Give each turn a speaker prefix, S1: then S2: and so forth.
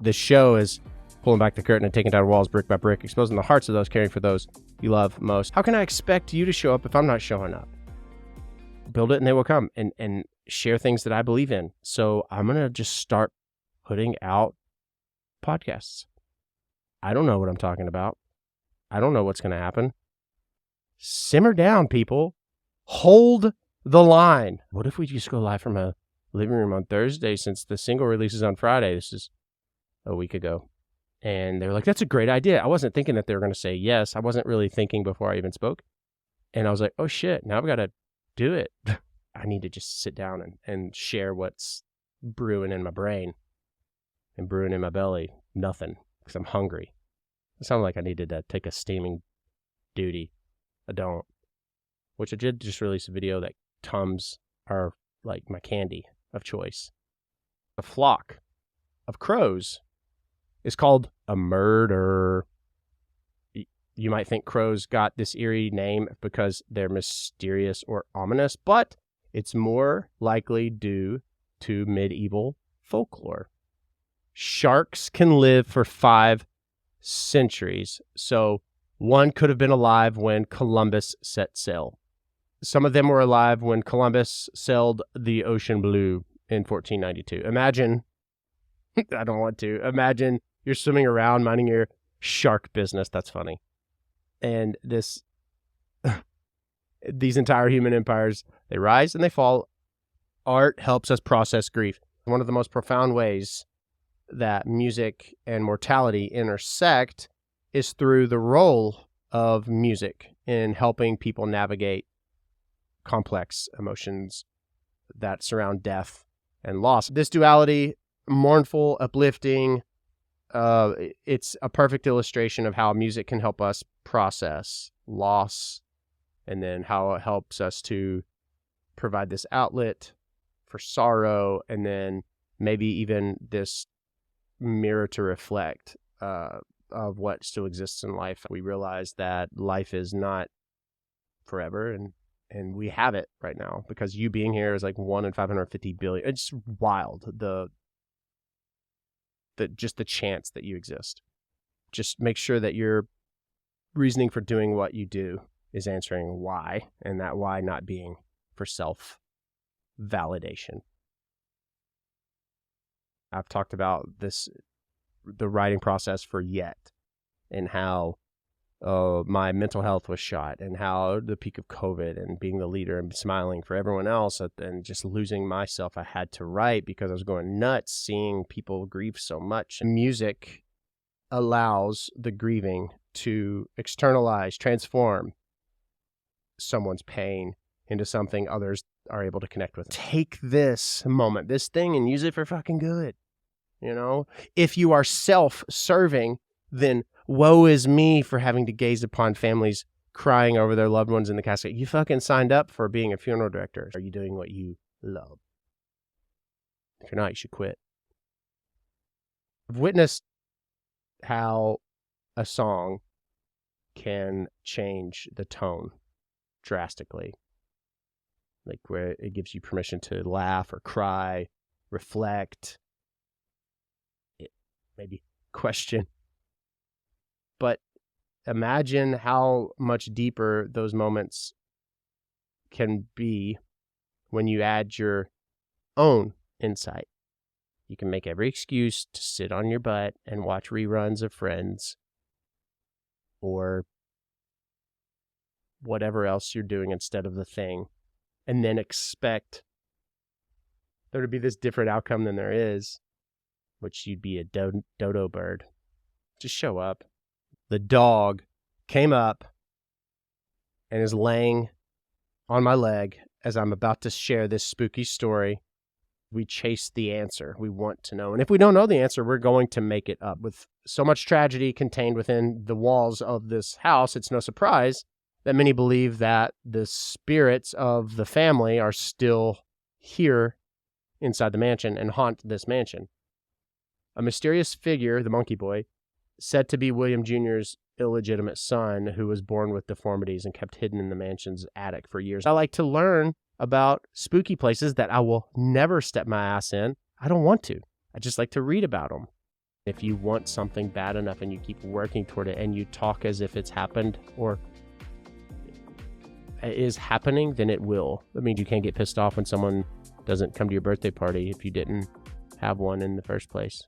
S1: This show is pulling back the curtain and taking down walls brick by brick, exposing the hearts of those caring for those you love most. How can I expect you to show up if I'm not showing up? Build it and they will come, and share things that I believe in. So I'm going to just start putting out podcasts. I don't know what I'm talking about. I don't know what's going to happen. Simmer down, people. Hold the line. What if we just go live from a living room on Thursday, since the single releases on Friday? This is a week ago. And they're like, that's a great idea. I wasn't thinking that they were going to say yes. I wasn't really thinking before I even spoke. And I was like, oh shit, now I've got to do it. I need to just sit down and share what's brewing in my brain and brewing in my belly. Nothing, because I'm hungry. It sounded like I needed to take a steaming duty. I don't. Which I did just release a video that Tums are like my candy of choice. A flock of crows is called a murder. You might think crows got this eerie name because they're mysterious or ominous, but it's more likely due to medieval folklore. Sharks can live for 5 centuries, so one could have been alive when Columbus set sail. Some of them were alive when Columbus sailed the ocean blue in 1492. Imagine, I don't want to, imagine you're swimming around minding your shark business. That's funny. And these entire human empires, they rise and they fall. Art helps us process grief. One of the most profound ways that music and mortality intersect is through the role of music in helping people navigate complex emotions that surround death and loss. This duality, mournful, uplifting, it's a perfect illustration of how music can help us process loss, and then how it helps us to provide this outlet for sorrow, and then maybe even this mirror to reflect of what still exists in life. We realize that life is not forever, and we have it right now, because you being here is like 1 in 550 billion. It's wild. Just the chance that you exist. Just make sure that your reasoning for doing what you do is answering why, and that why not being for self-validation. I've talked about the writing process for Yet, and how my mental health was shot, and how the peak of COVID and being the leader and smiling for everyone else, and just losing myself. I had to write because I was going nuts seeing people grieve so much. Music allows the grieving to externalize, transform someone's pain into something others are able to connect with. Take this moment, this thing, and use it for fucking good. You know, if you are self-serving, then woe is me for having to gaze upon families crying over their loved ones in the casket. You fucking signed up for being a funeral director. Are you doing what you love? If you're not, you should quit. I've witnessed how a song can change the tone drastically. Like where it gives you permission to laugh or cry, reflect, maybe question. But imagine how much deeper those moments can be when you add your own insight. You can make every excuse to sit on your butt and watch reruns of Friends, or whatever else you're doing instead of the thing, and then expect there to be this different outcome than there is, which you'd be a dodo bird. Just show up. The dog came up and is laying on my leg as I'm about to share this spooky story. We chase the answer. We want to know. And if we don't know the answer, we're going to make it up. With so much tragedy contained within the walls of this house, it's no surprise that many believe that the spirits of the family are still here inside the mansion and haunt this mansion. A mysterious figure, the monkey boy, said to be William Jr.'s illegitimate son, who was born with deformities and kept hidden in the mansion's attic for years. I like to learn about spooky places that I will never step my ass in. I don't want to. I just like to read about them. If you want something bad enough and you keep working toward it and you talk as if it's happened or is happening, then it will. That means you can't get pissed off when someone doesn't come to your birthday party if you didn't have one in the first place.